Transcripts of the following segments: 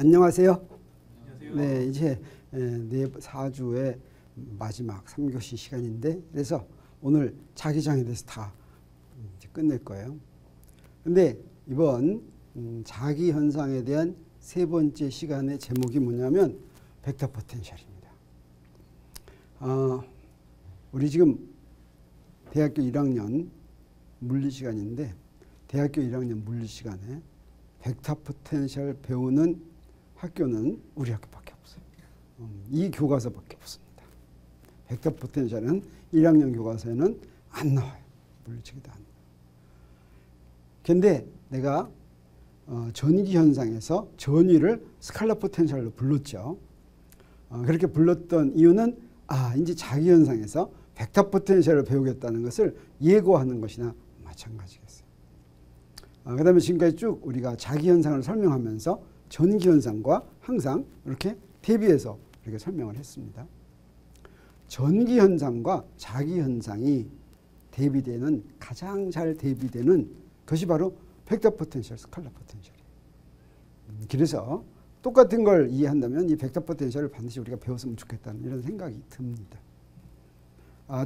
안녕하세요. 네, 이제 4주의 마지막 3교시 시간인데, 그래서 오늘 자기장에 대해서 다 이제 끝낼 거예요. 근데 이번 자기 현상에 대한 세 번째 시간의 제목이 뭐냐면 벡터 포텐셜입니다. 우리 지금 대학교 1학년 물리 시간인데, 대학교 1학년 물리 시간에 벡터 포텐셜 배우는 학교는 우리 학교밖에 없어요. 이 교과서밖에 없습니다. 벡터 포텐셜은 1학년 교과서에는 안 나와요. 물리책에도 안 나와요. 근데 내가 전기 현상에서 전위를 스칼라 포텐셜로 불렀죠. 그렇게 불렀던 이유는 이제 자기 현상에서 벡터 포텐셜을 배우겠다는 것을 예고하는 것이나 마찬가지겠어요. 그 다음에 지금까지 쭉 우리가 자기 현상을 설명하면서 전기 현상과 항상 이렇게 대비해서 이렇게 설명을 했습니다. 전기 현상과 자기 현상이 대비되는, 가장 잘 대비되는 것이 바로 벡터 포텐셜, 스칼라 포텐셜이에요. 그래서 똑같은 걸 이해한다면 이 벡터 포텐셜을 반드시 우리가 배웠으면 좋겠다는 이런 생각이 듭니다.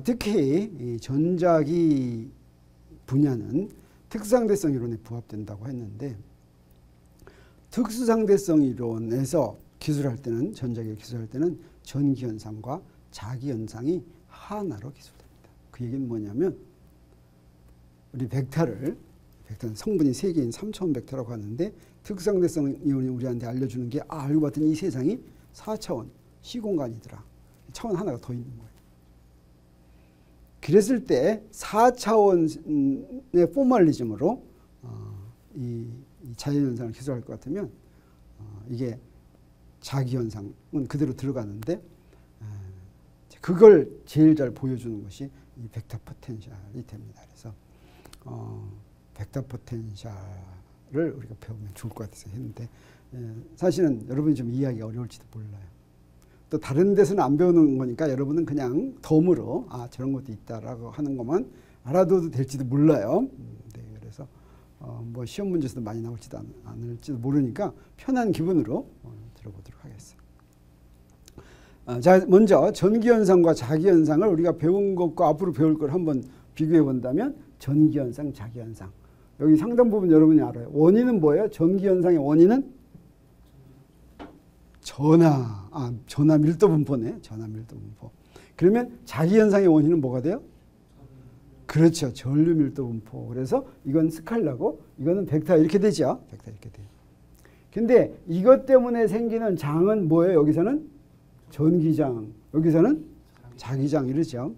특히 이 전자기 분야는 특수상대성 이론에 부합된다고 했는데, 특수상대성 이론에서 기술할 때는, 전자기를 기술할 때는 전기 현상과 자기 현상이 하나로 기술됩니다. 그 얘기는 뭐냐면, 우리 벡터는 성분이 3개인 3차원 벡터라고 하는데, 특수상대성 이론이 우리한테 알려주는 게 알고 봤더니 이 세상이 4차원 시공간이더라. 차원 하나가 더 있는 거예요. 그랬을 때 4차원의 포멀리즘으로 이 자연현상을 기술할 것 같으면 이게 자기현상은 그대로 들어가는데, 그걸 제일 잘 보여주는 것이 이 벡터 포텐셜이 됩니다. 그래서 벡터 포텐셜을 우리가 배우면 좋을 것 같아서 했는데, 사실은 여러분이 좀 이해하기가 어려울지도 몰라요. 또 다른 데서는 안 배우는 거니까 여러분은 그냥 덤으로 저런 것도 있다라고 하는 것만 알아둬도 될지도 몰라요. 네, 그래서 뭐 시험 문제에서도 많이 나올지도 않을지도 모르니까 편한 기분으로 들어보도록 하겠습니다. 자, 먼저 전기현상과 자기현상을 우리가 배운 것과 앞으로 배울 걸 한번 비교해 본다면, 전기현상, 자기현상. 여기 상당 부분 여러분이 알아요. 원인은 뭐예요? 전기현상의 원인은 전하 밀도 분포네. 전하 밀도 분포. 그러면 자기현상의 원인은 뭐가 돼요? 그렇죠. 전류 밀도 분포. 그래서 이건 스칼라고, 이거는 벡터 이렇게 되죠. 벡터 이렇게 돼요. 근데 이것 때문에 생기는 장은 뭐예요? 여기서는 전기장, 여기서는 자기장 이러죠.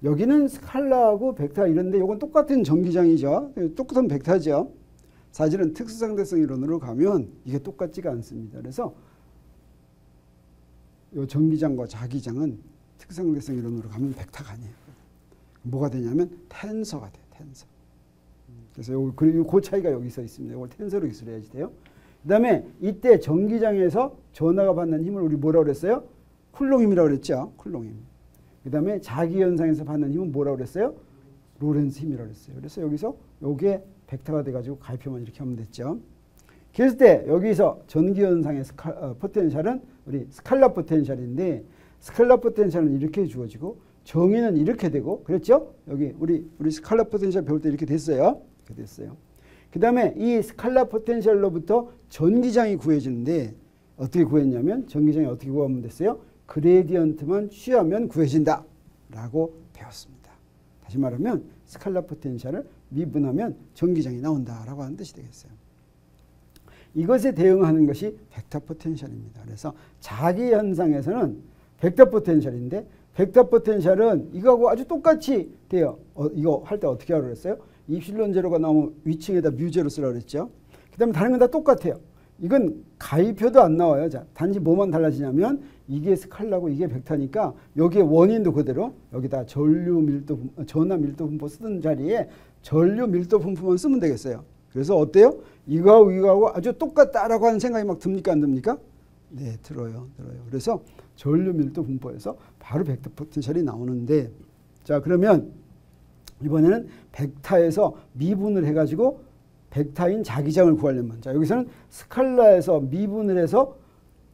여기는 스칼라하고 벡터 이런데 이건 똑같은 전기장이죠. 똑같은 벡터죠. 사실은 특수상대성 이론으로 가면 이게 똑같지가 않습니다. 그래서 이 전기장과 자기장은 특수상대성 이론으로 가면 벡터가 아니에요. 뭐가 되냐면 텐서가 돼요. 텐서. 그래서 그리고 그 차이가 여기서 있습니다. 이걸 텐서로 기술해야지 돼요. 그 다음에 이때 전기장에서 전하가 받는 힘을 우리 뭐라고 그랬어요? 쿨롱 힘이라고 그랬죠. 쿨롱 힘. 그 다음에 자기현상에서 받는 힘은 뭐라고 그랬어요? 로렌츠 힘이라고 그랬어요. 그래서 여기서 요게 벡터가 돼가지고 가입표만 이렇게 하면 됐죠. 그랬을 때 여기서 전기현상의 포텐셜은 우리 스칼라 포텐셜인데, 스칼라 포텐셜은 이렇게 주어지고 정의는 이렇게 되고, 그랬죠? 여기 우리 스칼라 포텐셜 배울 때 이렇게 됐어요. 이렇게 됐어요. 그 다음에 이 스칼라 포텐셜로부터 전기장이 구해지는데, 어떻게 구했냐면, 전기장이 어떻게 구하면 됐어요? 그레디언트만 취하면 구해진다 라고 배웠습니다. 다시 말하면 스칼라 포텐셜을 미분하면 전기장이 나온다라고 하는 뜻이 되겠어요. 이것에 대응하는 것이 벡터 포텐셜입니다. 그래서 자기 현상에서는 벡터 포텐셜인데, 벡터 포텐셜은 이거하고 아주 똑같이 돼요. 이거 할 때 어떻게 하라고 그랬어요? 입실론 제로가 나오면 위층에다 뮤제로 쓰라고 그랬죠. 그 다음에 다른 건 다 똑같아요. 이건 가입표도 안 나와요. 자, 단지 뭐만 달라지냐면 이게 스칼라고 이게 벡터니까 여기에 원인도 그대로, 여기다 전류 밀도, 전하 밀도 분포 쓰던 자리에 전류 밀도 분포만 쓰면 되겠어요. 그래서 어때요? 이거하고 아주 똑같다라고 하는 생각이 막 듭니까, 안 듭니까? 네, 들어요. 그래서 전류 밀도 분포에서 바로 벡터 포텐셜이 나오는데, 자, 그러면 이번에는 벡터에서 미분을 해가지고 벡타인 자기장을 구하려면, 자 여기서는 스칼라에서 미분을 해서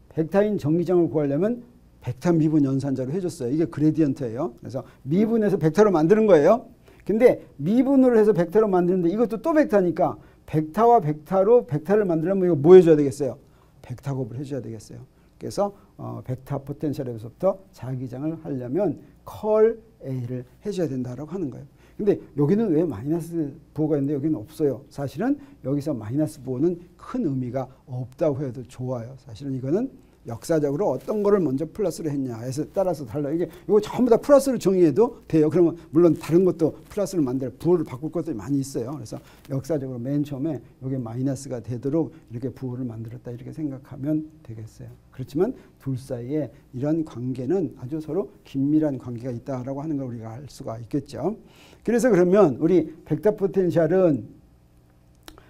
벡타인 정기장을 구하려면 벡타 미분 연산자로 해줬어요. 이게 그레디언트예요. 그래서 미분해서 벡터로 만드는 거예요. 근데 미분으로 해서 벡터로 만드는데 이것도 또 벡터니까 벡터와 벡터로 벡터를 만들려면 이거 뭐 해줘야 되겠어요? 벡터 곱을 해줘야 되겠어요. 그래서 벡터 포텐셜에서부터 자기장을 하려면 컬 A를 해줘야 된다라고 하는 거예요. 근데 여기는 왜 마이너스 부호가 있는데 여기는 없어요? 사실은 여기서 마이너스 부호는 큰 의미가 없다고 해도 좋아요. 사실은 이거는 역사적으로 어떤 거를 먼저 플러스로 했냐에 따라서 달라요. 이거 전부 다 플러스로 정의해도 돼요. 그러면 물론 다른 것도 플러스로 만들 부호를 바꿀 것들이 많이 있어요. 그래서 역사적으로 맨 처음에 이게 마이너스가 되도록 이렇게 부호를 만들었다 이렇게 생각하면 되겠어요. 그렇지만 둘 사이에 이런 관계는 아주 서로 긴밀한 관계가 있다라고 하는 걸 우리가 알 수가 있겠죠. 그래서 그러면 우리 벡터 포텐셜은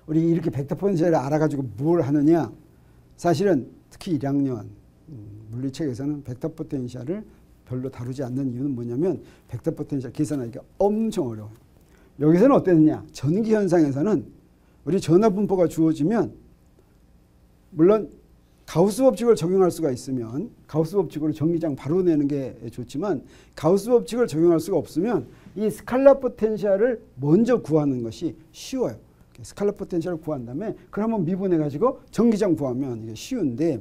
우리 이렇게 벡터 포텐셜을 알아가지고 뭘 하느냐? 사실은 특히 1학년 물리책에서는 벡터 포텐셜을 별로 다루지 않는 이유는 뭐냐면 벡터 포텐셜 계산하기가 엄청 어려워요. 여기서는 어땠느냐? 전기 현상에서는 우리 전하 분포가 주어지면 물론 가우스 법칙을 적용할 수가 있으면 가우스 법칙으로 전기장 바로 내는 게 좋지만 가우스 법칙을 적용할 수가 없으면 이 스칼라 포텐셜을 먼저 구하는 것이 쉬워요. 스칼라 포텐셜을 구한 다음에 그걸 한번 미분해가지고 전기장 구하면 이게 쉬운데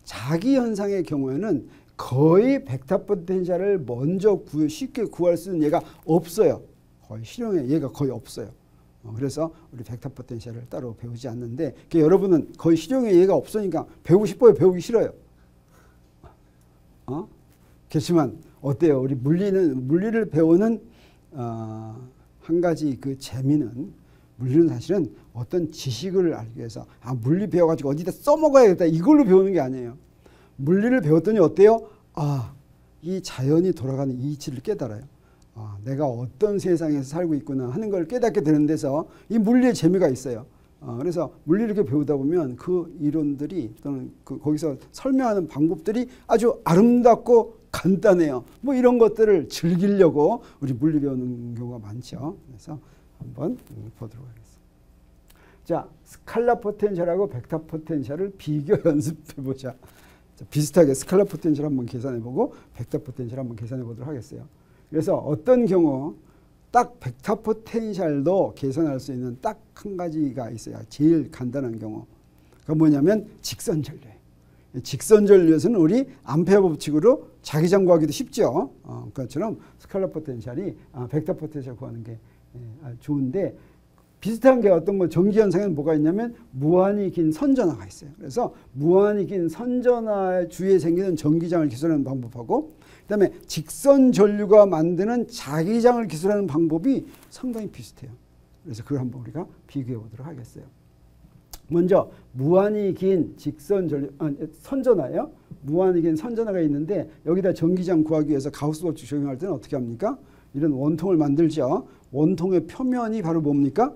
자기 현상의 경우에는 거의 벡터 포텐셜을 먼저 쉽게 구할 수 있는 예가 없어요. 거의 실용의 예가 거의 없어요. 그래서 우리 벡터 포텐셜을 따로 배우지 않는데 여러분은 거의 실용의 예가 없으니까 배우고 싶어요? 배우기 싫어요? 그렇지만 어때요? 우리 물리를 배우는 한 가지 그 재미는 물리는 사실은 어떤 지식을 알기 위해서 물리 배워가지고 어디다 써먹어야겠다 이걸로 배우는 게 아니에요. 물리를 배웠더니 어때요? 이 자연이 돌아가는 이치를 깨달아요. 내가 어떤 세상에서 살고 있구나 하는 걸 깨닫게 되는 데서 이 물리의 재미가 있어요. 그래서 물리를 이렇게 배우다 보면 그 이론들이 또는 거기서 설명하는 방법들이 아주 아름답고 간단해요. 뭐 이런 것들을 즐기려고 우리 물리 배우는 경우가 많죠. 그래서 한번 보도록 하겠습니다. 자, 스칼라 포텐셜하고 벡터 포텐셜을 비교 연습해보자. 자, 비슷하게 스칼라 포텐셜 한번 계산해보고 벡터 포텐셜 한번 계산해보도록 하겠어요. 그래서 어떤 경우 딱 벡터 포텐셜도 계산할 수 있는 딱 한 가지가 있어요. 제일 간단한 경우. 그건 뭐냐면 직선 전류예요. 직선 전류에서는 우리 암페어 법칙으로 자기장 구하기도 쉽죠. 그것처럼 스칼라 포텐셜이 벡터 포텐셜 구하는 게 좋은데 비슷한 게 어떤 거 전기 현상에는 뭐가 있냐면 무한히 긴 선전하가 있어요. 그래서 무한히 긴 선전하 주위에 생기는 전기장을 기술하는 방법하고 그다음에 직선 전류가 만드는 자기장을 기술하는 방법이 상당히 비슷해요. 그래서 그걸 한번 우리가 비교해 보도록 하겠어요. 먼저 무한히 긴 직선 전류 선전하예요. 무한히 긴 선전하가 있는데 여기다 전기장 구하기 위해서 가우스 법칙 적용할 때는 어떻게 합니까? 이런 원통을 만들죠. 원통의 표면이 바로 뭡니까?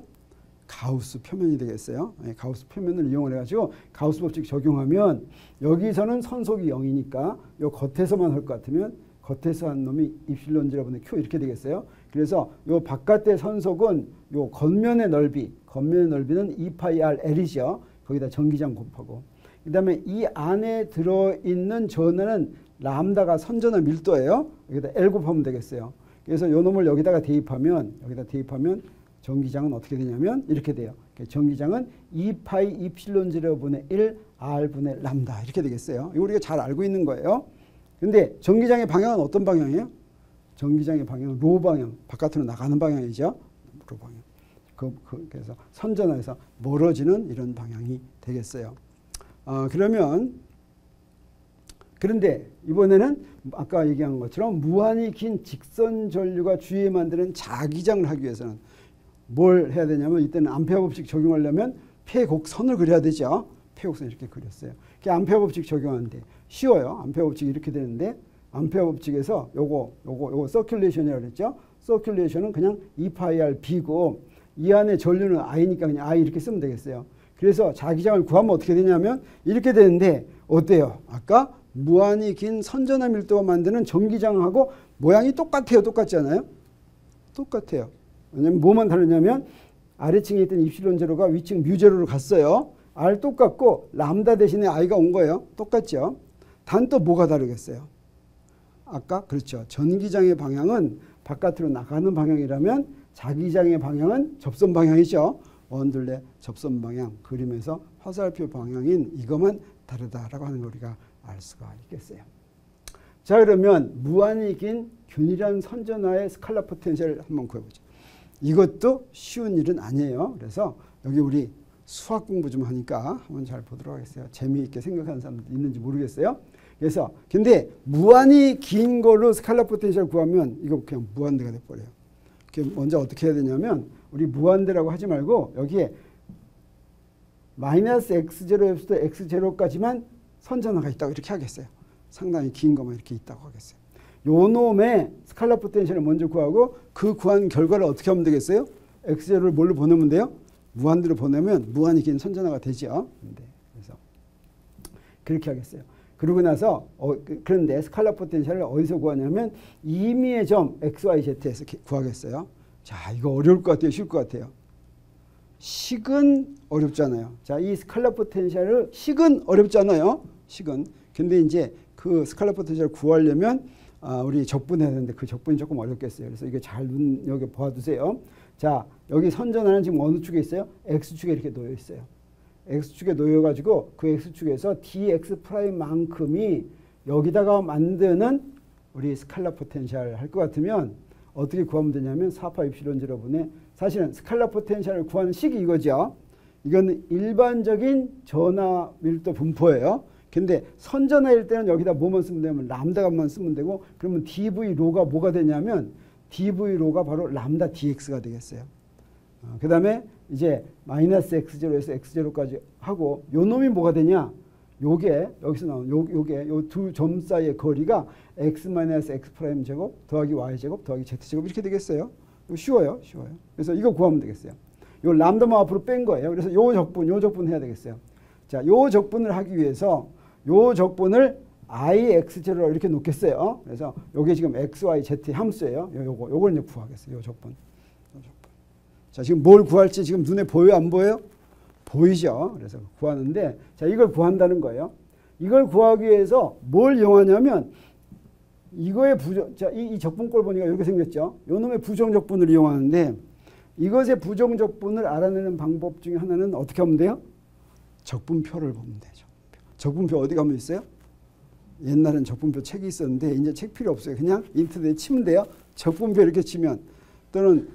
가우스 표면이 되겠어요. 가우스 표면을 이용을 해가지고 가우스 법칙 적용하면 여기서는 선속이 0이니까 요 겉에서만 할 것 같으면 겉에서 한 놈이 입실론 G라분의 Q 이렇게 되겠어요. 그래서 요 바깥의 선속은 요 겉면의 넓이는 2파이 L이죠. 거기다 전기장 곱하고 그 다음에 이 안에 들어있는 전하는 람다가 선전하 밀도예요. 여기다 L 곱하면 되겠어요. 그래서 요 놈을 여기다 대입하면 전기장은 어떻게 되냐면 이렇게 돼요. 전기장은 2파이 이필론 제로분의 1 R분의 람다 이렇게 되겠어요. 이거 우리가 잘 알고 있는 거예요. 근데 전기장의 방향은 어떤 방향이에요? 전기장의 방향은 로 방향, 바깥으로 나가는 방향이죠. 로 방향. 그래서 선전하에서 멀어지는 이런 방향이 되겠어요. 그런데 이번에는 아까 얘기한 것처럼 무한히 긴 직선 전류가 주위에 만드는 자기장을 하기 위해서는 뭘 해야 되냐면 이때는 암페어 법칙 적용하려면 폐곡선을 그려야 되죠. 폐곡선 이렇게 그렸어요. 암페어 법칙 적용하는데 쉬워요. 암페어 법칙이 이렇게 되는데 암페어 법칙에서 요거 서큘레이션이라고 그랬죠. 서큘레이션은 그냥 2파이 B고 이 안에 전류는 I니까 그냥 I 이렇게 쓰면 되겠어요. 그래서 자기장을 구하면 어떻게 되냐면 이렇게 되는데 어때요? 아까 무한히 긴 선전하 밀도가 만드는 전기장하고 모양이 똑같아요? 똑같지 않아요? 똑같아요. 왜냐면 뭐만 다르냐면 아래층에 있던 입실론 제로가 위층 뮤 제로로 갔어요. R 똑같고 람다 대신에 I가 온 거예요. 똑같죠. 단 또 뭐가 다르겠어요? 아까 그렇죠. 전기장의 방향은 바깥으로 나가는 방향이라면 자기장의 방향은 접선 방향이죠. 원둘레 접선 방향 그림에서 화살표 방향인 이것만 다르다라고 하는 걸 우리가 알 수가 있겠어요. 자, 그러면 무한히 긴 균일한 선전하의 스칼라 포텐셜을 한번 구해보죠. 이것도 쉬운 일은 아니에요. 그래서 여기 우리 수학 공부 좀 하니까 한번 잘 보도록 하겠어요. 재미있게 생각하는 사람도 있는지 모르겠어요. 그래서 근데 무한히 긴 걸로 스칼라 포텐셜 구하면 이거 그냥 무한대가 돼버려요. 먼저 어떻게 해야 되냐면 우리 무한대라고 하지 말고 여기에 마이너스 x0에서부터 x0까지만 선전하가 있다고 이렇게 하겠어요. 상당히 긴 것만 이렇게 있다고 하겠어요. 요 놈의 스칼라 포텐셜을 먼저 구하고 그 구한 결과를 어떻게 하면 되겠어요? x0를 뭘로 보내면 돼요? 무한대로 보내면 무한히 긴 선전하가 되죠. 네, 그래서 그렇게 하겠어요. 그러고 나서 그런데 스칼라 포텐셜을 어디서 구하냐면 임의의 점 XYZ에서 구하겠어요. 자, 이거 어려울 것 같아요? 쉬울 것 같아요? 식은 어렵잖아요. 자, 이 스칼라 포텐셜을 식은 어렵잖아요. 식은. 근데 이제 그 스칼라 포텐셜을 구하려면 우리 적분해야 되는데 그 적분이 조금 어렵겠어요. 그래서 이거 잘 눈여겨 봐두세요. 자, 여기 선전하는 지금 어느 축에 있어요? X축에 이렇게 놓여 있어요. X축에 놓여가지고 그 X축에서 dx'만큼이 여기다가 만드는 우리 스칼라 포텐셜 할 것 같으면 어떻게 구하면 되냐면 4파 입실론 제로분의 사실은 스칼라 포텐셜을 구하는 식이 이거죠. 이건 일반적인 전하 밀도 분포예요. 근데 선전하일 때는 여기다 뭐만 쓰면 되냐면 람다만 쓰면 되고 그러면 dv 로가 뭐가 되냐면 dv 로가 바로 람다 dx가 되겠어요. 그 다음에 이제 마이너스 x0에서 x0까지 하고 요 놈이 뭐가 되냐? 요게 여기서 나온 요게 요 두 점 사이의 거리가 x 마이너스 x 프라임 제곱 더하기 y 제곱 더하기 z 제곱 이렇게 되겠어요. 쉬워요, 쉬워요. 그래서 이거 구하면 되겠어요. 요 람다만 앞으로 뺀 거예요. 그래서 요 적분 해야 되겠어요. 자, 요 적분을 하기 위해서 요 적분을 ix0로 이렇게 놓겠어요. 그래서 요게 지금 x, y, z 함수예요. 요걸 이제 구하겠어요. 요 적분. 자, 지금 뭘 구할지 지금 눈에 보여요? 안 보여요? 보이죠? 그래서 구하는데, 자, 이걸 구한다는 거예요. 이걸 구하기 위해서 뭘 이용하냐면, 이거의 자, 이 적분꼴 보니까 이렇게 생겼죠? 요 놈의 부정적분을 이용하는데, 이것의 부정적분을 알아내는 방법 중에 하나는 어떻게 하면 돼요? 적분표를 보면 돼요. 적분표 어디 가면 있어요? 옛날엔 적분표 책이 있었는데, 이제 책 필요 없어요. 그냥 인터넷에 치면 돼요. 적분표 이렇게 치면, 또는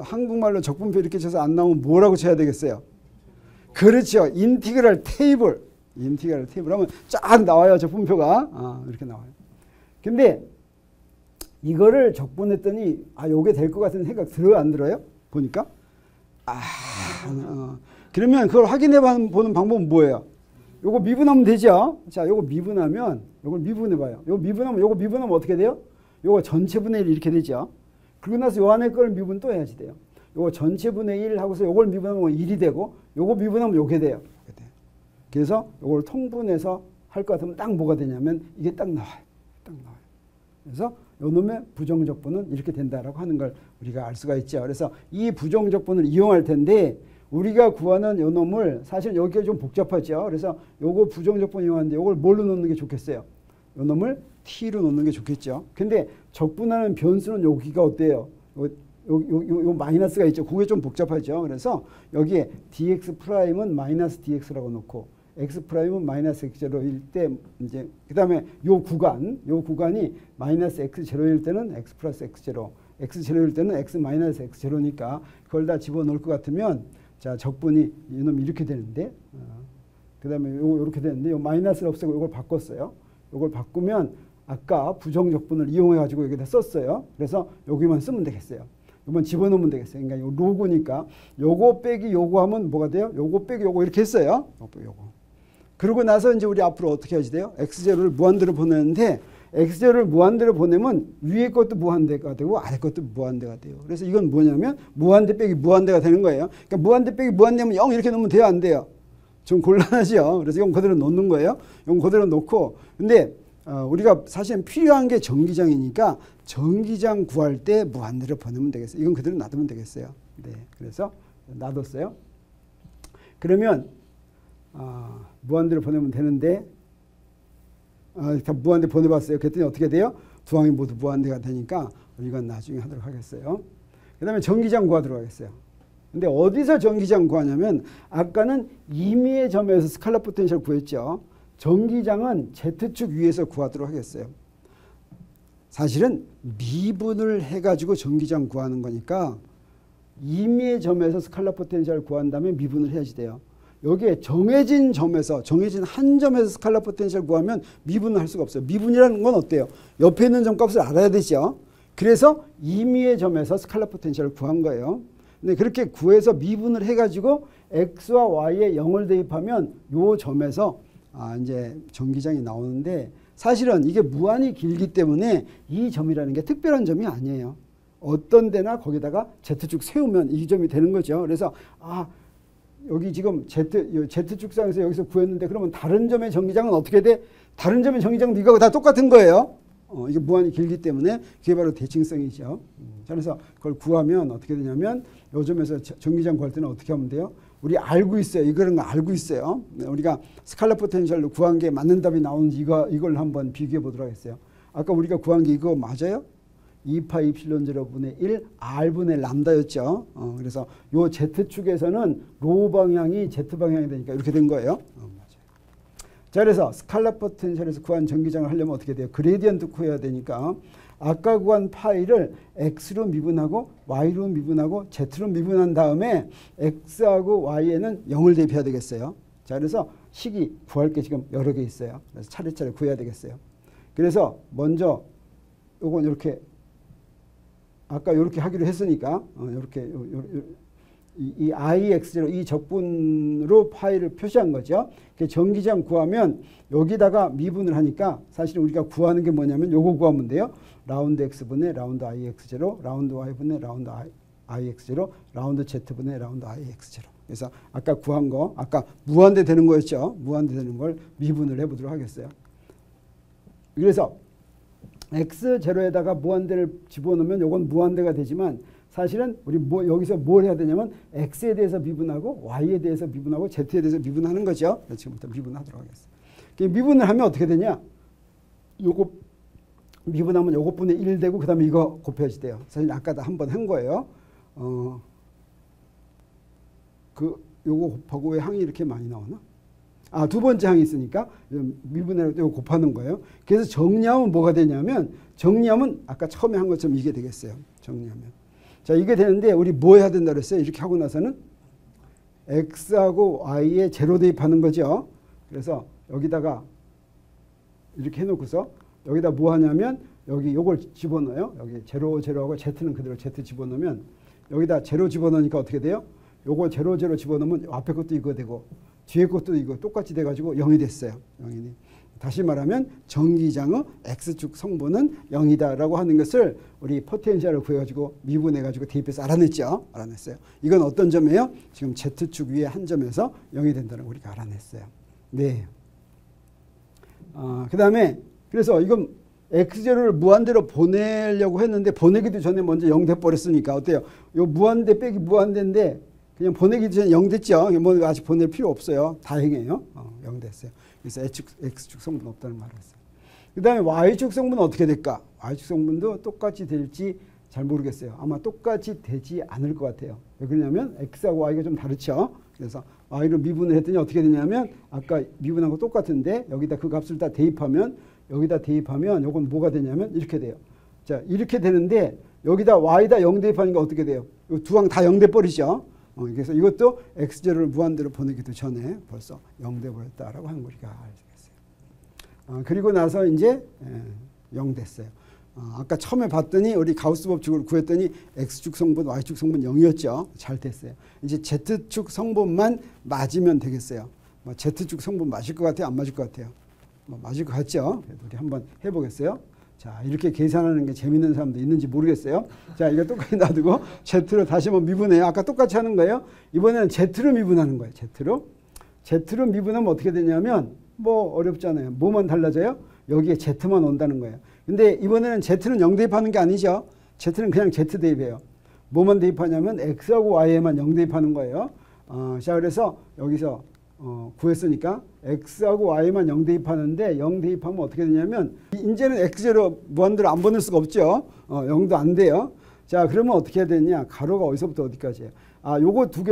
한국말로 적분표 이렇게 쳐서 안 나오면 뭐라고 쳐야 되겠어요? 그렇죠. 인티그랄 테이블. 인티그랄 테이블 하면 쫙 나와요. 적분표가. 이렇게 나와요. 근데 이거를 적분했더니 요게 될 것 같은 생각 들어요? 안 들어요? 보니까? 그러면 그걸 확인해 보는 방법은 뭐예요? 요거 미분하면 되죠? 자, 요거 미분하면 요걸 미분해 봐요. 요거 미분하면 어떻게 돼요? 요거 전체 분의 1 이렇게 되죠? 그러고 나서 요 안에 걸 미분 또 해야지 돼요. 요거 전체 분의 1 하고서 요걸 미분하면 1이 되고 요거 미분하면 요게 돼요. 그래서 요걸 통분해서 할 것 같으면 딱 뭐가 되냐면 이게 딱 나와요. 딱 나와요. 그래서 요 놈의 부정적분은 이렇게 된다라고 하는 걸 우리가 알 수가 있죠. 그래서 이 부정적분을 이용할 텐데 우리가 구하는 요 놈을 사실 여기가 좀 복잡하죠. 그래서 요거 부정적분 이용하는데 요걸 뭘로 놓는 게 좋겠어요? 요 놈을 t로 놓는 게 좋겠죠. 근데 적분하는 변수는 여기가 어때요? 요 마이너스가 있죠. 그게 좀 복잡하죠. 그래서 여기에 dx 프라임은 마이너스 dx라고 놓고 x 프라임은 마이너스 x0일 때 이제 그다음에 요 구간이 마이너스 x0일 때는 x 플러스 x0, x0일 때는 x 마이너스 x0니까 그걸 다 집어넣을 것 같으면 자, 적분이 이놈이 이렇게 되는데 그다음에 요렇게 되는데 요 마이너스를 없애고 요걸 바꿨어요. 요걸 바꾸면 아까 부정적분을 이용해가지고 여기다 썼어요. 그래서 여기만 쓰면 되겠어요. 요만 집어넣으면 되겠어요. 그러니까 요 로그니까 요거 빼기 요거 하면 뭐가 돼요? 요거 빼기 요거 이렇게 했어요. 요거. 그러고 나서 이제 우리 앞으로 어떻게 해야지 돼요? x0를 무한대로 보내는데 x0를 무한대로 보내면 위에 것도 무한대가 되고 아래 것도 무한대가 돼요. 그래서 이건 뭐냐면 무한대 빼기 무한대가 되는 거예요. 그러니까 무한대 빼기 무한대면 0 이렇게 놓으면 돼요? 안 돼요? 좀 곤란하죠. 그래서 이건 그대로 놓는 거예요. 이건 그대로 놓고 근데 우리가 사실은 필요한 게 전기장이니까 전기장 구할 때 무한대로 보내면 되겠어요. 이건 그대로 놔두면 되겠어요. 네, 그래서 놔뒀어요. 그러면 무한대로 보내면 되는데 다 무한대 보내봤어요. 그랬더니 어떻게 돼요? 두 항이 모두 무한대가 되니까 이건 나중에 하도록 하겠어요. 그 다음에 전기장 구하도록 하겠어요. 근데 어디서 전기장 구하냐면 아까는 임의의 점에서 스칼라 포텐셜 구했죠. 전기장은 Z축 위에서 구하도록 하겠어요. 사실은 미분을 해가지고 전기장 구하는 거니까 임의의 점에서 스칼라 포텐셜 구한 다음에 미분을 해야지 돼요. 여기에 정해진 점에서 정해진 한 점에서 스칼라 포텐셜 구하면 미분을 할 수가 없어요. 미분이라는 건 어때요? 옆에 있는 점값을 알아야 되죠. 그래서 임의의 점에서 스칼라 포텐셜을 구한 거예요. 근데 그렇게 구해서 미분을 해가지고 x와 y에 0을 대입하면 요 점에서 이제 전기장이 나오는데 사실은 이게 무한히 길기 때문에 이 점이라는 게 특별한 점이 아니에요. 어떤 데나 거기다가 Z축 세우면 이 점이 되는 거죠. 그래서 여기 지금 Z축상에서 여기서 구했는데 그러면 다른 점의 전기장은 어떻게 돼? 다른 점의 전기장도 이거하고 다 똑같은 거예요. 이게 무한히 길기 때문에 그게 바로 대칭성이죠. 그래서 그걸 구하면 어떻게 되냐면 요 점에서 전기장 구할 때는 어떻게 하면 돼요? 우리 알고 있어요. 이거는 알고 있어요. 우리가 스칼라 포텐셜로 구한 게 맞는 답이 나오는지 이걸 한번 비교해 보도록 하겠어요. 아까 우리가 구한 게 이거 맞아요? 2파 입실론 제로분의 1 R분의 람다였죠. 그래서 요 Z축에서는 로 방향이 Z 방향이 되니까 이렇게 된 거예요. 맞아요. 자, 그래서 스칼라 포텐셜에서 구한 전기장을 하려면 어떻게 돼요? 그레디언트 구해야 되니까 아까 구한 파이를 X로 미분하고 Y로 미분하고 Z로 미분한 다음에 X하고 Y에는 0을 대입해야 되겠어요. 자, 그래서 식이 구할 게 지금 여러 개 있어요. 그래서 차례차례 구해야 되겠어요. 그래서 먼저 요건 이렇게 아까 이렇게 하기로 했으니까 이렇게 이 IX0 이 적분으로 파이를 표시한 거죠. 전기장 구하면 여기다가 미분을 하니까 사실은 우리가 구하는 게 뭐냐면 요거 구하면 돼요. 라운드 X분의 라운드 IX0 라운드 Y분의 라운드 IX0 라운드 Z분의 라운드 IX0. 그래서 아까 구한 거 아까 무한대 되는 거였죠. 무한대 되는 걸 미분을 해보도록 하겠어요. 그래서 X0에다가 무한대를 집어넣으면 요건 무한대가 되지만 사실은 우리 여기서 뭘 해야 되냐면 X에 대해서 미분하고 Y에 대해서 미분하고 Z에 대해서 미분하는 거죠. 지금부터 미분하도록 하겠습니다. 미분을 하면 어떻게 되냐? 요거 미분하면 요것분의 1 되고 그 다음에 이거 곱해야지 돼요. 사실 아까 한번 한 거예요. 요거 곱하고 왜 항이 이렇게 많이 나오나? 두 번째 항이 있으니까 미분해서 이거 곱하는 거예요. 그래서 정리하면 뭐가 되냐면 정리하면 아까 처음에 한 것처럼 이게 되겠어요. 정리하면. 자, 이게 되는데 우리 뭐 해야 된다 그랬어요? 이렇게 하고 나서는 X하고 Y에 제로 대입하는 거죠. 그래서 여기다가 이렇게 해놓고서 여기다 뭐 하냐면 여기 요걸 집어넣어요. 여기 제로하고 Z는 그대로 Z 집어넣으면 여기다 제로 집어넣으니까 어떻게 돼요? 요거 제로 집어넣으면 앞에 것도 이거 되고 뒤에 것도 이거 똑같이 돼가지고 0이 됐어요. 0이니. 다시 말하면 전기장의 X축 성분은 0이다라고 하는 것을 우리 포텐셜을 구해가지고 미분해가지고 대입해서 알아냈죠. 알아냈어요. 이건 어떤 점이에요? 지금 Z축 위에 한 점에서 0이 된다는 걸 우리가 알아냈어요. 네. 그 다음에 그래서 이건 X0를 무한대로 보내려고 했는데 보내기도 전에 먼저 0 돼버렸으니까 어때요? 요 무한대 빼기 무한대인데 그냥 보내기 전에 0 됐죠. 뭐 아직 보낼 필요 없어요. 다행이에요. 0 됐어요. 그래서 X축 성분 없다는 말을 했어요. 그 다음에 Y축 성분은 어떻게 될까? Y축 성분도 똑같이 될지 잘 모르겠어요. 아마 똑같이 되지 않을 것 같아요. 왜 그러냐면 X하고 Y가 좀 다르죠. 그래서 Y로 미분을 했더니 어떻게 되냐면 아까 미분한 거 똑같은데 여기다 그 값을 다 대입하면 요건 뭐가 되냐면 이렇게 돼요. 자, 이렇게 되는데 여기다 Y다 0 대입하니까 어떻게 돼요? 두 항 다 0 돼버리죠. 그래서 이것도 X0를 무한대로 보내기도 전에 벌써 0 돼버렸다라고 하는 걸 우리가 알겠어요. 그리고 나서 이제 0 됐어요. 아까 처음에 봤더니 우리 가우스 법칙으로 구했더니 X축 성분, Y축 성분 0이었죠. 잘 됐어요. 이제 Z축 성분만 맞으면 되겠어요. Z축 성분 맞을 것 같아요? 안 맞을 것 같아요? 맞을 것 같죠? 그래도 우리 한번 해보겠어요. 자, 이렇게 계산하는 게 재밌는 사람도 있는지 모르겠어요. 자, 이거 똑같이 놔두고 Z로 다시 한번 미분해요. 아까 똑같이 하는 거예요. 이번에는 Z로 미분하는 거예요. Z로 미분하면 어떻게 되냐면 뭐 어렵잖아요. 뭐만 달라져요? 여기에 Z만 온다는 거예요. 근데 이번에는 Z는 0 대입하는 게 아니죠. Z는 그냥 Z 대입해요. 뭐만 대입하냐면 x하고 y에만 0 대입하는 거예요. 자, 그래서 여기서 구했으니까 x하고 y만 0 대입하는데 0 대입하면 어떻게 되냐면 이제는 x제로 무한대로 안 보낼 수가 없죠. 0도 안 돼요. 자, 그러면 어떻게 해야 되냐? 가로가 어디서부터 어디까지예요? 요거 두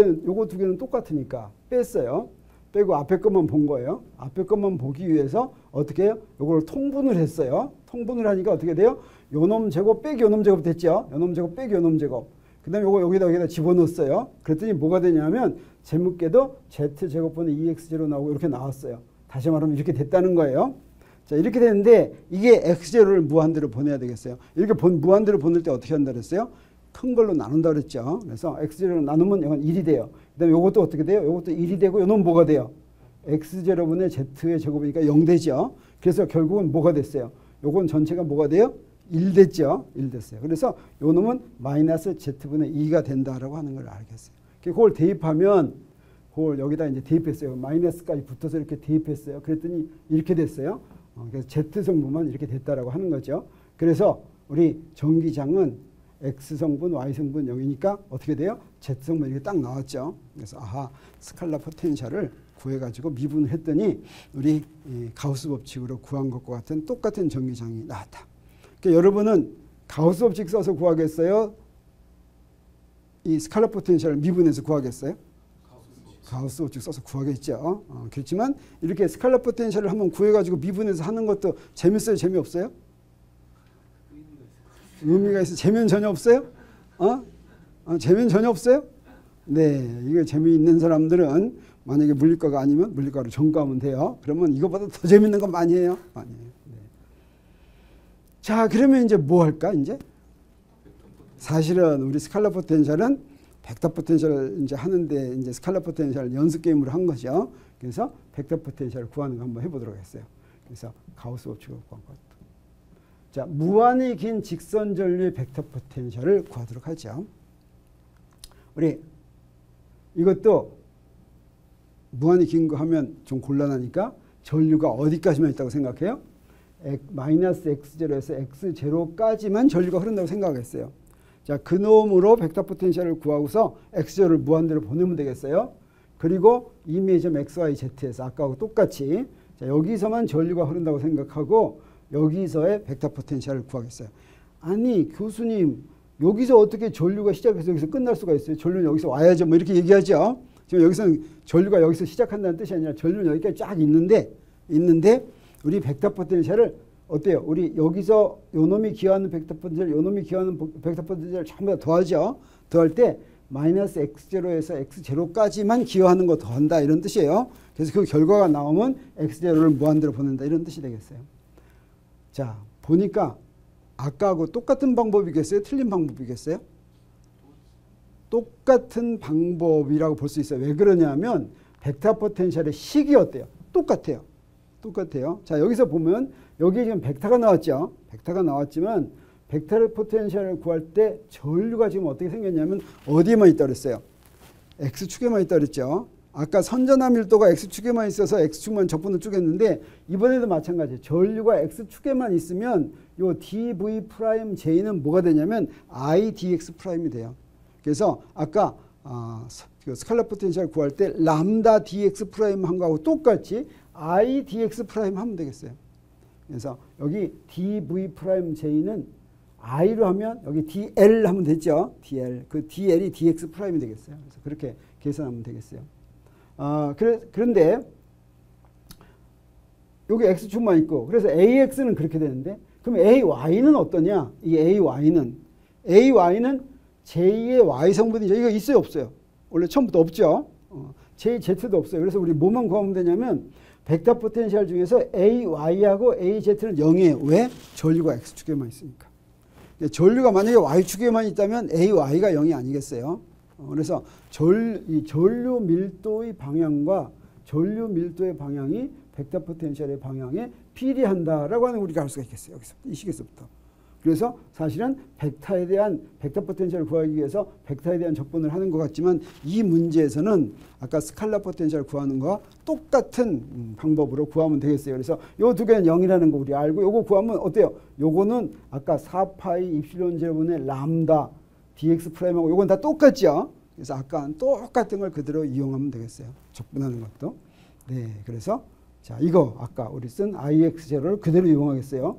개는 똑같으니까 뺐어요. 빼고 앞에 것만 본 거예요. 앞에 것만 보기 위해서 어떻게 해요? 요걸 통분을 했어요. 통분을 하니까 어떻게 돼요? 요놈 제곱 빼기 요놈 제곱 됐죠? 요놈 제곱 빼기 요놈 제곱. 그 다음에 요거 여기다 집어넣었어요. 그랬더니 뭐가 되냐면 재밌게도 z제곱분의 2x제로 나오고 이렇게 나왔어요. 다시 말하면 이렇게 됐다는 거예요. 자, 이렇게 되는데 이게 x제로를 무한대로 보내야 되겠어요. 이렇게 무한대로 보낼 때 어떻게 한다 그랬어요? 큰 걸로 나눈다 그랬죠. 그래서 x제로를 나누면 이건 1이 돼요. 그 다음에 요것도 어떻게 돼요? 요것도 1이 되고 요놈 뭐가 돼요? x제로분의 z의 제곱이니까 0 되죠. 그래서 결국은 뭐가 됐어요? 요건 전체가 뭐가 돼요? 1 됐죠. 1 됐어요. 그래서 요 놈은 마이너스 z분의 2가 된다라고 하는 걸 알겠어요. 그걸 대입하면 그걸 여기다 이제 대입했어요. 마이너스까지 붙어서 이렇게 대입했어요. 그랬더니 이렇게 됐어요. 그래서 z성분만 이렇게 됐다라고 하는 거죠. 그래서 우리 전기장은 x성분, y성분 0이니까 어떻게 돼요? z성분 이렇게 딱 나왔죠. 그래서 스칼라 포텐셜을 구해가지고 미분을 했더니 우리 가우스 법칙으로 구한 것과 같은 똑같은 전기장이 나왔다. 그러니까 여러분은 가우스 법칙 써서 구하겠어요? 이 스칼라 포텐셜을 미분해서 구하겠어요? 가우스 법칙 써서 구하겠죠. 그렇지만 이렇게 스칼라 포텐셜을 한번 구해가지고 미분해서 하는 것도 재밌어요? 재미없어요? 의미가 있어요? 재미는 전혀 없어요? 재미는 전혀 없어요? 네, 이거 재미있는 사람들은 만약에 물리과가 아니면 물리과로 전과하면 돼요. 그러면 이거보다 더 재밌는 건 많이 해요. 많이 해요. 네. 자, 그러면 이제 뭐 할까? 이제 사실은 우리 스칼라 포텐셜은 벡터 포텐셜을 이제 하는데 이제 스칼라 포텐셜 연습 게임으로 한 거죠. 그래서 벡터 포텐셜을 구하는 거 한번 해보도록 했어요. 그래서 가우스 법칙으로 구한 것. 자, 무한히 긴 직선 전류의 벡터 포텐셜을 구하도록 하죠. 우리 이것도 무한히 긴 거 하면 좀 곤란하니까 전류가 어디까지만 있다고 생각해요? 마이너스 x제로에서 x제로까지만 전류가 흐른다고 생각했어요. 자, 그 놈으로 벡터 포텐셜을 구하고서 x제로를 무한대로 보내면 되겠어요. 그리고 이미 점 xyz에서 아까하고 똑같이 자, 여기서만 전류가 흐른다고 생각하고 여기서의 벡터 포텐셜을 구하겠어요. 아니 교수님 여기서 어떻게 전류가 시작해서 여기서 끝날 수가 있어요? 전류는 여기서 와야죠. 뭐 이렇게 얘기하죠. 지금 여기서는 전류가 여기서 시작한다는 뜻이 아니라 전류는 여기까지 쫙 있는데 우리 벡터 포텐셜을 어때요? 우리 여기서 요놈이 기하는 벡터 포텐셜, 요놈이 기하는 벡터 포텐셜 전부 다 더하죠. 더할 때 마이너스 x제로에서 x제로까지만 기하는 거 더한다 이런 뜻이에요. 그래서 그 결과가 나오면 x제로를 무한대로 보낸다 이런 뜻이 되겠어요. 자, 보니까 아까하고 똑같은 방법이겠어요? 틀린 방법이겠어요? 똑같은 방법이라고 볼 수 있어요. 왜 그러냐면 벡터 포텐셜의 식이 어때요? 똑같아요. 똑같아요. 자, 여기서 보면 여기 지금 벡터가 나왔죠. 벡터가 나왔지만 벡터 포텐셜을 구할 때 전류가 지금 어떻게 생겼냐면 어디에만 있다 그랬어요? x축에만 있다 그랬죠. 아까 선전압 밀도가 x축에만 있어서 x축만 적분을 쪼갰는데 이번에도 마찬가지예요. 전류가 x축에만 있으면 요 dv'j는 뭐가 되냐면 idx'이 돼요. 그래서 아까 스칼라 포텐셜 구할 때 람다 dx' 한 거하고 똑같이 idx' 하면 되겠어요. 그래서 여기 dv'j는 i로 하면 여기 dl 하면 됐죠. dl. 그 dl이 dx'이 되겠어요. 그래서 그렇게 계산하면 되겠어요. 그런데 여기 x축만 있고 그래서 ax는 그렇게 되는데 그럼 ay는 어떠냐? 이 ay는 j2의 y 성분이죠. 이거 있어요 없어요? 원래 처음부터 없죠. jz도 없어요. 그래서 우리 뭐만 구하면 되냐면 벡터 포텐셜 중에서 ay하고 az는 0이에요. 왜? 전류가 x축에만 있으니까. 전류가 만약에 y축에만 있다면 ay가 0이 아니겠어요? 그래서 이 전류 밀도의 방향과 전류 밀도의 방향이 벡터 포텐셜의 방향에 비례한다라고 하는 걸 우리가 알 수가 있겠어요. 여기서 이 식에서부터. 그래서 사실은 벡터 포텐셜을 구하기 위해서 벡터에 대한 적분을 하는 것 같지만 이 문제에서는 아까 스칼라 포텐셜 구하는 거와 똑같은 방법으로 구하면 되겠어요. 그래서 요 두 개는 0이라는 거 우리 알고 요거 구하면 어때요? 요거는 아까 4파이 입실론 제분의 람다 dx 프라임하고 요건 다 똑같죠. 그래서 아까 똑같은 걸 그대로 이용하면 되겠어요. 적분하는 것도. 네, 그래서 자 이거 아까 우리 쓴 ix 제로를 그대로 이용하겠어요.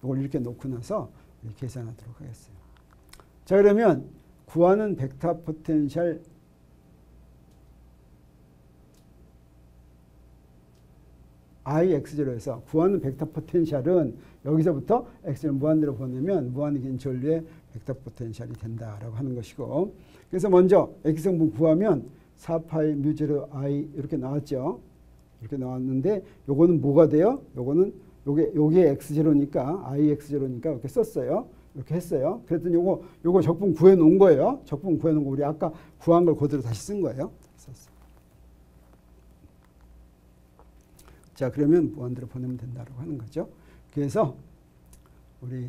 이걸 이렇게 놓고 나서 계산하도록 하겠어요. 자 그러면 구하는 벡터 포텐셜 ix제로에서 구하는 벡터 포텐셜은 여기서부터 x를 무한대로 보내면 무한히 긴 전류의 벡터 포텐셜이 된다라고 하는 것이고, 그래서 먼저 x성분 구하면 4파이 뮤제로 i 이렇게 나왔죠. 이렇게 나왔는데 요거는 뭐가 돼요? 요거는 요게 x제로니까 ix제로니까 이렇게 썼어요. 이렇게 했어요. 그랬더니 요거 적분 구해 놓은 거예요. 적분 구해 놓은 거 우리 아까 구한 걸 그대로 다시 쓴 거예요. 썼어요. 자 그러면 무한대로 보내면 된다고 하는 거죠. 그래서 우리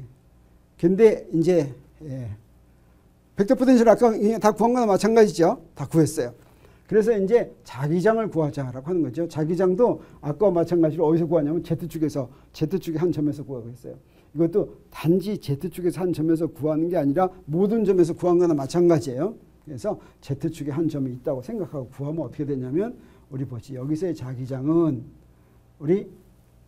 근데 이제 벡터 포텐셜 아까 다 구한 거나 마찬가지죠. 다 구했어요. 그래서 이제 자기장을 구하자라고 하는 거죠. 자기장도 아까와 마찬가지로 어디서 구하냐면 Z축에서 Z축의 한 점에서 구하고 있어요. 이것도 단지 Z축에서 한 점에서 구하는 게 아니라 모든 점에서 구한 거나 마찬가지예요. 그래서 Z축에 한 점이 있다고 생각하고 구하면 어떻게 되냐면 우리 보지 여기서의 자기장은 우리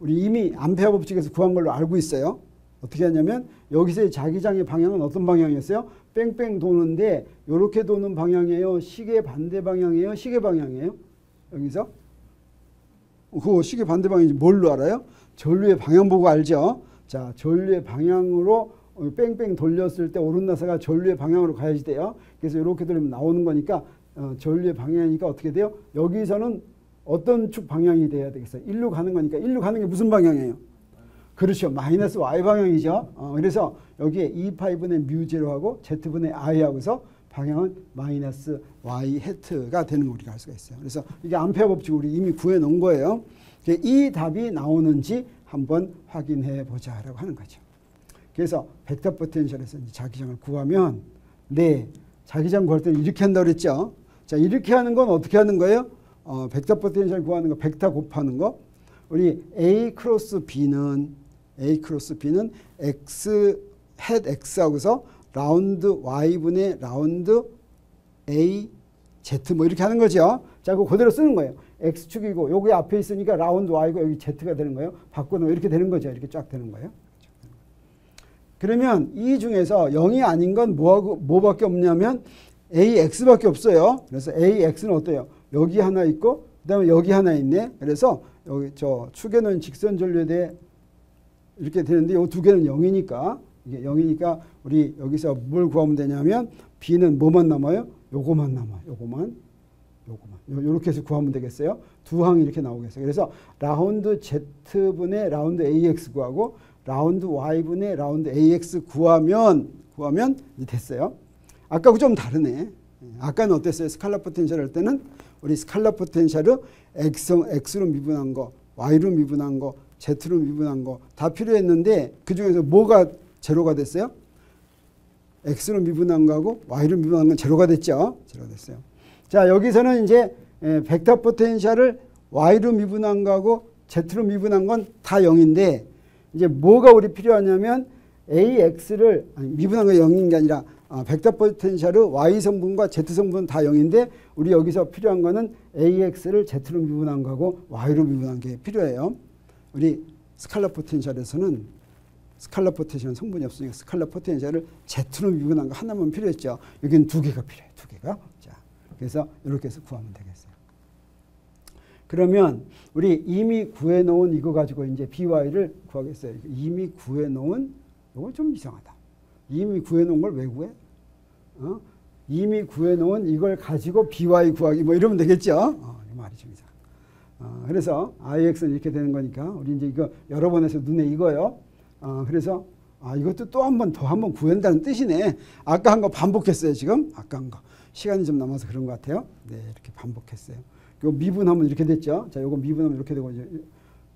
이미 암페어 법칙에서 구한 걸로 알고 있어요. 어떻게 하냐면 여기서의 자기장의 방향은 어떤 방향이었어요? 뺑뺑 도는데 이렇게 도는 방향이에요? 시계 반대 방향이에요? 시계 방향이에요? 여기서? 그 시계 반대 방향인지 뭘로 알아요? 전류의 방향 보고 알죠? 자, 전류의 방향으로 뺑뺑 돌렸을 때 오른나사가 전류의 방향으로 가야지 돼요. 그래서 이렇게 돌리면 나오는 거니까 전류의 방향이니까 어떻게 돼요? 여기서는 어떤 축 방향이 돼야 되겠어요? 일로 가는 거니까 일로 가는 게 무슨 방향이에요? 그렇죠. 마이너스 y 방향이죠. 그래서 여기에 2파이분의 뮤제로하고 z분의 i하고서 방향은 마이너스 y 해트가 되는 거 우리가 알 수가 있어요. 그래서 이게 암페어 법칙 우리 이미 구해 놓은 거예요. 이 답이 나오는지 한번 확인해 보자라고 하는 거죠. 그래서 벡터 포텐셜에서 이제 자기장을 구하면 네, 자기장 구할 때는 이렇게 한다고 그랬죠. 자, 이렇게 하는 건 어떻게 하는 거예요? 벡터 포텐셜 구하는 거 벡터 곱하는 거. 우리 A 크로스 B는 X 햇 X하고서 라운드 Y분의 라운드 A Z 뭐 이렇게 하는 거죠. 자, 그거 그대로 쓰는 거예요. X축이고 여기 앞에 있으니까 라운드 Y고 여기 Z가 되는 거예요. 바꿔놓으면 이렇게 되는 거죠. 이렇게 쫙 되는 거예요. 그러면 이 중에서 0이 아닌 건 뭐밖에 없냐면 AX밖에 없어요. 그래서 AX는 어때요? 여기 하나 있고 그다음에 여기 하나 있네. 그래서 여기 저 축에 놓은 직선 전류에 대해 이렇게 되는데 이 두 개는 0이니까 이게 0이니까 우리 여기서 뭘 구하면 되냐면 B는 뭐만 남아요? 요거만 남아요. 요거만. 요렇게 해서 구하면 되겠어요. 두 항이 이렇게 나오겠어요. 그래서 라운드 Z분의 라운드 AX 구하고 라운드 Y분의 라운드 AX 구하면 됐어요. 아까하고 좀 다르네. 아까는 어땠어요? 스칼라 포텐셜 할 때는 우리 스칼라 포텐셜을 X로 미분한 거, Y로 미분한 거, Z로 미분한 거 다 필요했는데 그 중에서 뭐가 제로가 됐어요? X로 미분한 거하고 Y로 미분한 건 제로가 됐죠. 제로가 됐어요. 자, 여기서는 이제 벡터 포텐셜을 Y로 미분한 거하고 Z로 미분한 건 다 0인데 이제 뭐가 우리 필요하냐면 AX를 미분한 거 0인 게 아니라 벡터 포텐셜의 Y 성분과 Z 성분은 다 0인데 우리 여기서 필요한 거는 AX를 Z로 미분한 거하고 Y로 미분한 게 필요해요. 우리 스칼라 포텐셜에서는 스칼라 포텐셜은 성분이 없으니까 스칼라 포텐셜을 Z로 미분한 거 하나만 필요했죠. 여기는 두 개가 필요해요. 두 개가. 자, 그래서 이렇게 해서 구하면 되겠어요. 그러면 우리 이미 구해놓은 이거 가지고 이제 BY를 구하겠어요. 이미 구해놓은 이거 좀 이상하다. 이미 구해놓은 걸 왜 구해? 이미 구해놓은 이걸 가지고 BY 구하기 뭐 이러면 되겠죠. 이 말이 좀 이상. 그래서 IX는 이렇게 되는 거니까 우리 이제 이거 여러 번 해서 눈에 익어요. 그래서 이것도 또 한 번 더 한 번 구한다는 뜻이네. 아까 한 거 반복했어요 지금. 아까 한 거 시간이 좀 남아서 그런 것 같아요. 네, 이렇게 반복했어요. 요 미분하면 이렇게 됐죠. 자, 요거 미분하면 이렇게 되고 이제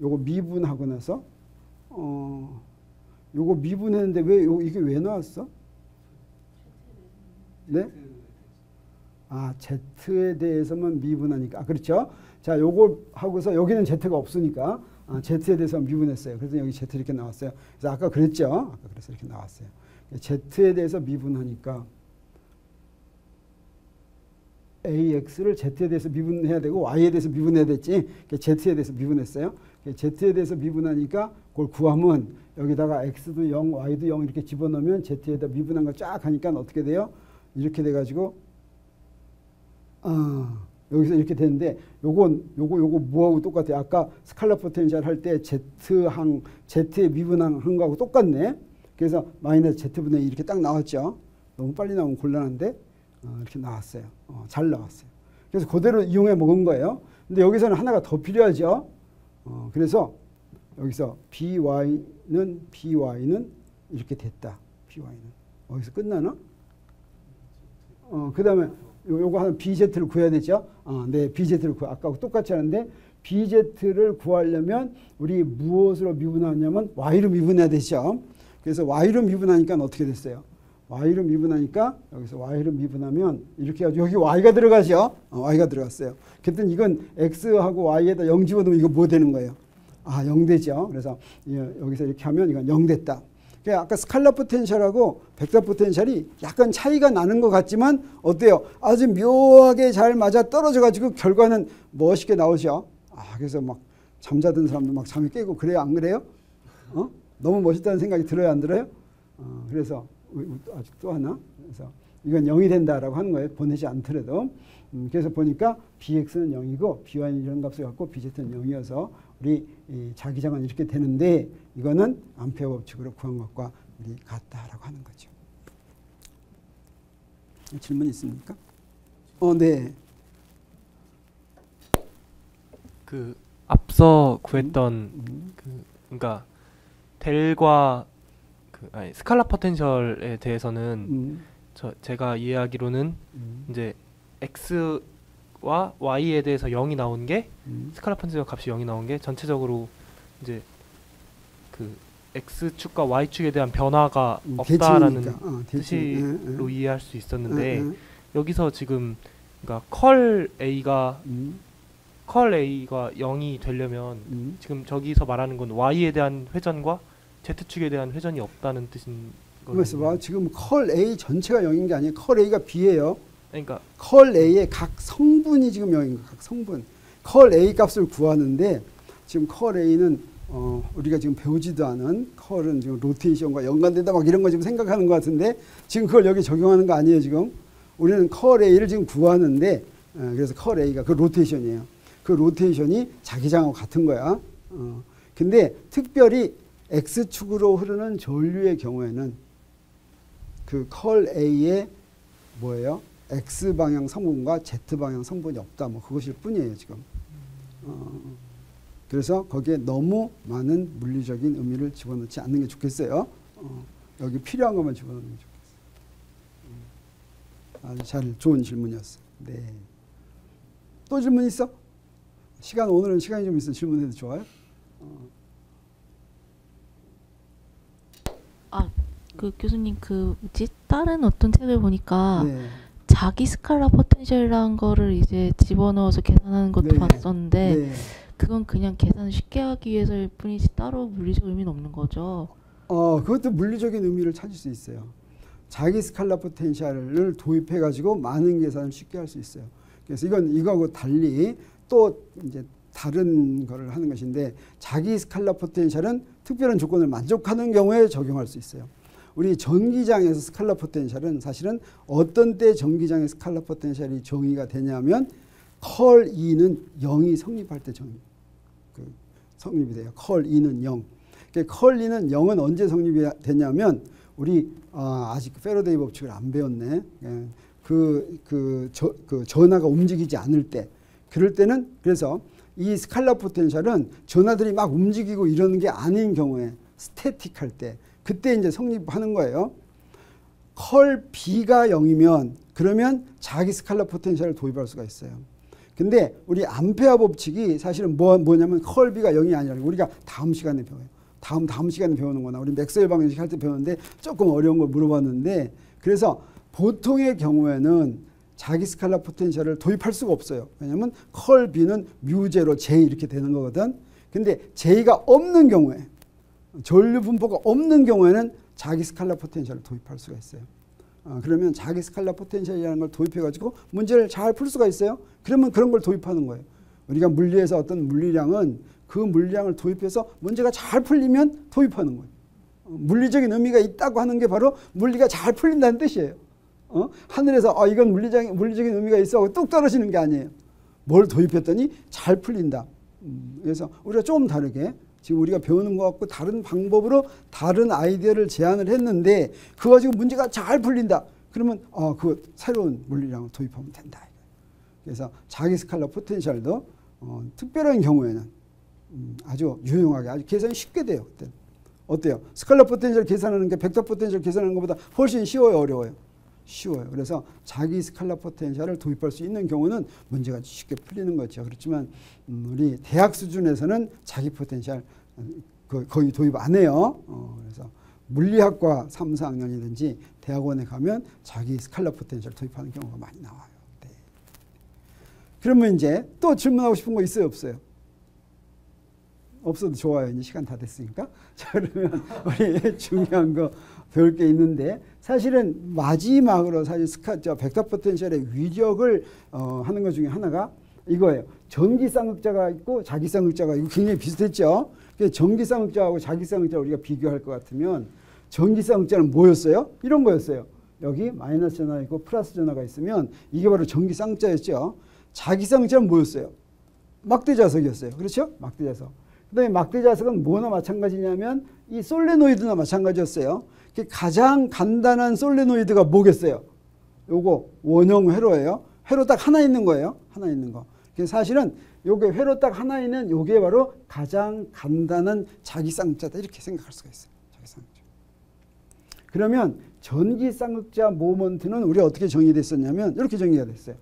요거 미분하고 나서 요거 미분했는데 왜 이게 왜 나왔어? 네? Z에 대해서만 미분하니까. 그렇죠. 자, 요거 하고서 여기는 Z가 없으니까 Z에 대해서 미분했어요. 그래서 여기 Z 이렇게 나왔어요. 그래서 아까 그랬죠. 아까 그래서 이렇게 나왔어요. Z에 대해서 미분하니까 AX를 Z에 대해서 미분해야 되고 Y에 대해서 미분해야 됐지. Z에 대해서 미분했어요. Z에 대해서 미분하니까 그걸 구하면 여기다가 X도 0, Y도 0 이렇게 집어넣으면 Z에다 미분한 거 쫙 하니까 어떻게 돼요? 이렇게 돼가지고 여기서 이렇게 되는데 요거 뭐하고 똑같아요? 아까 스칼라 포텐셜 할 때 Z에 미분한 거하고 똑같네. 그래서 마이너스 Z분의 2 이렇게 딱 나왔죠. 너무 빨리 나오면 곤란한데 이렇게 나왔어요. 잘 나왔어요. 그래서 그대로 이용해 먹은 거예요. 근데 여기서는 하나가 더 필요하죠. 그래서 여기서 BY는 이렇게 됐다. BY는 어디서 끝나나? 그 다음에 요거 하나 BZ를 구해야 되죠. 네, BZ를 아까하고 똑같이 하는데 BZ를 구하려면 우리 무엇으로 미분하냐면 Y로 미분해야 되죠. 그래서 Y로 미분하니까 어떻게 됐어요? Y로 미분하니까 여기서 Y로 미분하면 이렇게 해가지고 여기 Y가 들어가죠. Y가 들어갔어요. 그랬더니 이건 X하고 Y에다 0 집어넣으면 이거 뭐 되는 거예요? 0 되죠. 그래서 여기서 이렇게 하면 이건 0 됐다. 아까 스칼라 포텐셜하고 벡터 포텐셜이 약간 차이가 나는 것 같지만 어때요? 아주 묘하게 잘 맞아 떨어져가지고 결과는 멋있게 나오죠. 그래서 막 잠자던 사람도 막 잠이 깨고 그래요? 안 그래요? 너무 멋있다는 생각이 들어요? 안 들어요? 그래서 아직 또 하나? 그래서 이건 0이 된다라고 하는 거예요. 보내지 않더라도. 그래서 보니까 BX는 0이고 BY는 이런 값을 갖고 BZ는 0이어서 우리 자기장은 이렇게 되는데 이거는 암페어 법칙으로 구한 것과 우리 같다라고 하는 거죠. 질문 있습니까? 네. 그 앞서 구했던 그러니까 델과 스칼라 포텐셜에 대해서는 제가 이해하기로는 이제 X와 Y에 대해서 0이 나온 게 스칼라 포텐셜 값이 0이 나온 게 전체적으로 이제 그 X축과 Y축에 대한 변화가 없다라는 뜻으로 이해할 수 있었는데 여기서 지금 그러니까 컬 A가 0이 되려면 지금 저기서 말하는 건 Y에 대한 회전과 Z축에 대한 회전이 없다는 뜻인 거예요. 지금 컬 A 전체가 0인 게 아니에요. 컬 A가 B예요. 그러니까 컬 A의 각 성분이 지금 0인 거예요. 각 성분. 컬 A 값을 구하는데 지금 컬 A는 우리가 지금 배우지도 않은 컬은 지금 로테이션과 연관된다 막 이런 거 지금 생각하는 것 같은데 지금 그걸 여기 적용하는 거 아니에요. 지금 우리는 컬 A를 지금 구하는데 그래서 컬 A가 그 로테이션이에요. 그 로테이션이 자기장하고 같은 거야. 근데 특별히 X축으로 흐르는 전류의 경우에는 그 컬 A의 뭐예요? X방향 성분과 Z방향 성분이 없다. 뭐 그것일 뿐이에요. 지금. 그래서 거기에 너무 많은 물리적인 의미를 집어넣지 않는 게 좋겠어요. 여기 필요한 것만 집어넣는 게 좋겠어요. 아주 좋은 질문이었어요. 네. 또 질문 있어? 오늘은 시간이 좀 있어 질문해도 좋아요? 그 교수님 다른 어떤 책을 보니까 자기 스칼라 포텐셜이라는 거를 이제 집어넣어서 계산하는 것도 봤었는데 그건 그냥 계산을 쉽게 하기 위해서일 뿐이지 따로 물리적 의미는 없는 거죠. 그것도 물리적인 의미를 찾을 수 있어요. 자기 스칼라 포텐셜을 도입해 가지고 많은 계산을 쉽게 할 수 있어요. 그래서 이거하고 달리 또 이제 다른 거를 하는 것인데 자기 스칼라 포텐셜은 특별한 조건을 만족하는 경우에 적용할 수 있어요. 우리 전기장에서 스칼라 포텐셜은 사실은 어떤 때 전기장의 스칼라 포텐셜이 정의가 되냐면 컬 E는 0이 성립할 때 성립이 돼요. 컬 E는 0. 컬 E는 0은 언제 성립이 되냐면 우리 아직 페러데이 법칙을 안 배웠네. 전하가 움직이지 않을 때 그럴 때는 그래서 이 스칼라 포텐셜은 전하들이 막 움직이고 이러는 게 아닌 경우에 스태틱할 때 그때 이제 성립하는 거예요. 컬 B가 0이면 그러면 자기 스칼라 포텐셜을 도입할 수가 있어요. 근데 우리 암페어 법칙이 사실은 뭐냐면 컬 B가 0이 아니라 우리가 다음 시간에 배워요. 다음 시간에 배우는 거나 우리 맥스웰 방정식 할 때 배웠는데 조금 어려운 걸 물어봤는데 그래서 보통의 경우에는 자기 스칼라 포텐셜을 도입할 수가 없어요. 왜냐하면 컬 B는 뮤제로 J 이렇게 되는 거거든. 근데 J가 없는 경우에 전류 분포가 없는 경우에는 자기 스칼라 포텐셜을 도입할 수가 있어요. 그러면 자기 스칼라 포텐셜이라는 걸 도입해가지고 문제를 잘 풀 수가 있어요. 그러면 그런 걸 도입하는 거예요. 우리가 물리에서 어떤 물리량은 그 물리량을 도입해서 문제가 잘 풀리면 도입하는 거예요. 물리적인 의미가 있다고 하는 게 바로 물리가 잘 풀린다는 뜻이에요. 하늘에서 이건 물리적인 의미가 있어 하고 뚝 떨어지는 게 아니에요. 뭘 도입했더니 잘 풀린다. 그래서 우리가 좀 다르게 지금 우리가 배우는 것 같고 다른 방법으로 다른 아이디어를 제안을 했는데 그거 가지고 문제가 잘 풀린다. 그러면 그 새로운 물리량을 도입하면 된다. 그래서 자기 스칼라 포텐셜도 특별한 경우에는 아주 유용하게 아주 계산이 쉽게 돼요. 그때 어때요? 스칼라 포텐셜 계산하는 게 벡터 포텐셜 계산하는 것보다 훨씬 쉬워요, 어려워요? 쉬워요. 그래서 자기 스칼라 포텐셜을 도입할 수 있는 경우는 문제가 쉽게 풀리는 거죠. 그렇지만 우리 대학 수준에서는 자기 포텐셜 거의 도입 안 해요. 그래서 물리학과 3, 4학년이든지 대학원에 가면 자기 스칼라 포텐셜 도입하는 경우가 많이 나와요. 네. 그러면 이제 또 질문하고 싶은 거 있어요, 없어요? 없어도 좋아요. 이제 시간 다 됐으니까. 자, 그러면 우리 중요한 거 배울 게 있는데 사실은 마지막으로 사실 벡터 포텐셜의 위력을 하는 것 중에 하나가 이거예요. 전기 쌍극자가 있고 자기 쌍극자가 이거 굉장히 비슷했죠. 전기 쌍극자하고 자기 쌍극자를 우리가 비교할 것 같으면 전기 쌍극자는 뭐였어요? 이런 거였어요. 여기 마이너스 전화 있고 플러스 전화가 있으면 이게 바로 전기 쌍극자였죠. 자기 쌍극자는 뭐였어요? 막대자석이었어요. 그렇죠? 막대자석. 그다음에 막대자석은 뭐나 마찬가지냐면 이 솔레노이드나 마찬가지였어요. 가장 간단한 솔레노이드가 뭐겠어요? 요거 원형 회로예요. 회로 딱 하나 있는 거예요. 하나 있는 거. 사실은 요게 회로 딱 하나 있는 요게 바로 가장 간단한 자기 쌍극자다 이렇게 생각할 수가 있어요. 자기 쌍극자. 그러면 전기 쌍극자 모먼트는 우리가 어떻게 정의됐었냐면 이렇게 정의가 됐어요.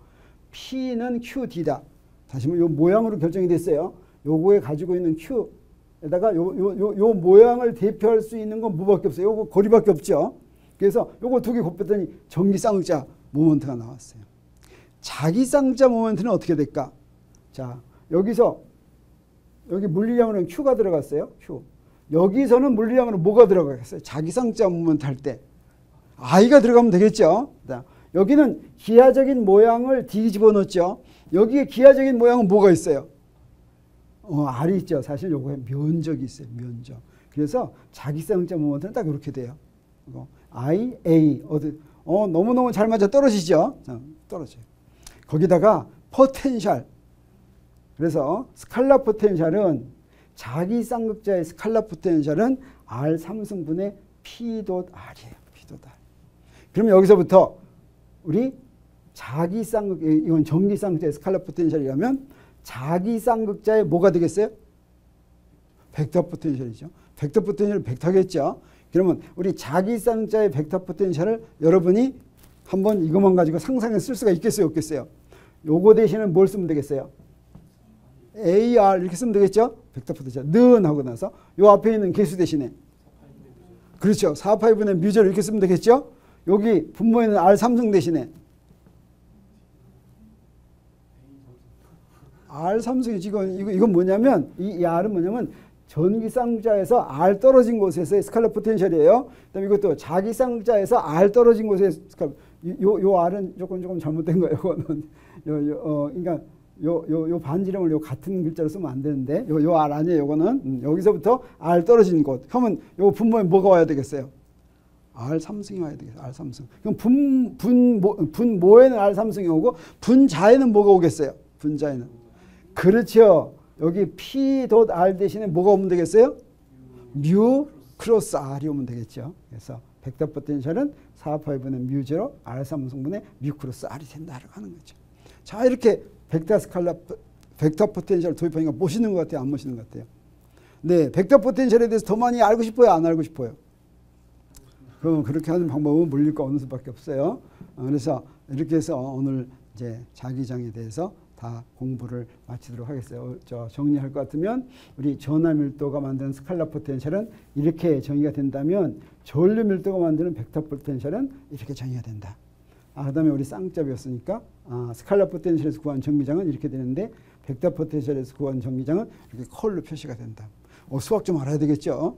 P는 QD다. 다시 한번 요 모양으로 결정이 됐어요. 요거에 가지고 있는 Q에다가 요 모양을 대표할 수 있는 건 뭐밖에 없어요? 요거 거리밖에 없죠. 그래서 요거 두 개 곱했더니 전기 쌍극자 모먼트가 나왔어요. 자기 쌍극자 모먼트는 어떻게 될까? 자, 여기 물리량으로는 Q가 들어갔어요. Q. 여기서는 물리량으로 뭐가 들어가겠어요? 자기 쌍극자 모먼트 할 때 I가 들어가면 되겠죠. 여기는 기하적인 모양을 D 집어넣었죠. 여기에 기하적인 모양은 뭐가 있어요? R이 있죠. 사실 요거에 면적이 있어요. 면적. 그래서 자기 쌍극자 모먼트는 딱 이렇게 돼요. I, A. 너무너무 잘 맞아 떨어지죠. 떨어져요. 거기다가 포텐셜. 그래서 스칼라 포텐셜은 자기 쌍극자의 스칼라 포텐셜은 R 3승분의 P 닷 R이에요. P 닷 R. 그러면 여기서부터 우리 자기 쌍극 이건 전기 쌍극자의 스칼라 포텐셜이라면 자기 쌍극자의 뭐가 되겠어요? 벡터 포텐셜이죠. 벡터 포텐셜은 벡터겠죠. 그러면 우리 자기 쌍극자의 벡터 포텐셜을 여러분이 한번 이것만 가지고 상상해 쓸 수가 있겠어요, 없겠어요? 요거 대신에 뭘 쓰면 되겠어요? AR 이렇게 쓰면 되겠죠? 벡터 포텐셜 는 하고 나서 요 앞에 있는 개수 대신에 그렇죠. 4파이분의 뮤제로 이렇게 쓰면 되겠죠? 여기 분모에 있는 R 3승 대신에 R 3승이 지금 이건 뭐냐면 이 R은 뭐냐면 전기 쌍극자에서 R 떨어진 곳에서의 스칼라 포텐셜이에요. 그다음에 이것도 자기 쌍극자에서 R 떨어진 곳에 요 R은 조금 잘못된 거예요. 이거는 그러니까 요 반지름을 요 같은 글자로 쓰면 안 되는데 요 R 아니에요. 요거는 여기서부터 R 떨어진 곳. 그러면 요 분모에 뭐가 와야 되겠어요? R 3승이 와야 되겠어요. R 3승. 그럼 분모에는 R 3승이 오고 분자에는 뭐가 오겠어요? 분자에는 그렇죠. 여기 P 닷 R 대신에 뭐가 오면 되겠어요? 뮤 크로스 R이 오면 되겠죠. 그래서 벡터 포텐셜은 4파이분의 뮤제로 R 3승분의 뮤 크로스 R이 된다라고 하는 거죠. 자, 이렇게 벡터 포텐셜 도입하니까 멋있는 것 같아요? 안 멋있는 것 같아요? 네, 벡터 포텐셜에 대해서 더 많이 알고 싶어요? 안 알고 싶어요? 그럼 그렇게 하는 방법은 물리과 어느 수밖에 없어요. 그래서 이렇게 해서 오늘 이제 자기장에 대해서 다 공부를 마치도록 하겠어요. 정리할 것 같으면 우리 전하 밀도가 만드는 스칼라 포텐셜은 이렇게 정의가 된다면 전류 밀도가 만드는 벡터 포텐셜은 이렇게 정의가 된다. 그다음에 우리 쌍극자 배웠으니까 스칼라 포텐셜에서 구한 전기장은 이렇게 되는데 벡터 포텐셜에서 구한 전기장은 이렇게 컬로 표시가 된다. 수학 좀 알아야 되겠죠.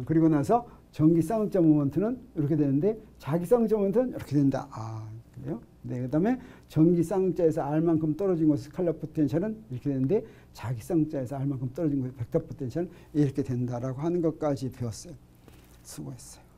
그리고 나서 전기 쌍극자 모먼트는 이렇게 되는데 자기 쌍극자 모먼트는 이렇게 된다. 아, 그래요? 네, 그다음에 전기 쌍극자에서 R만큼 떨어진 곳의 스칼라 포텐셜은 이렇게 되는데 자기 쌍극자에서 R만큼 떨어진 곳의 벡터 포텐셜은 이렇게 된다라고 하는 것까지 배웠어요. 수고했어요.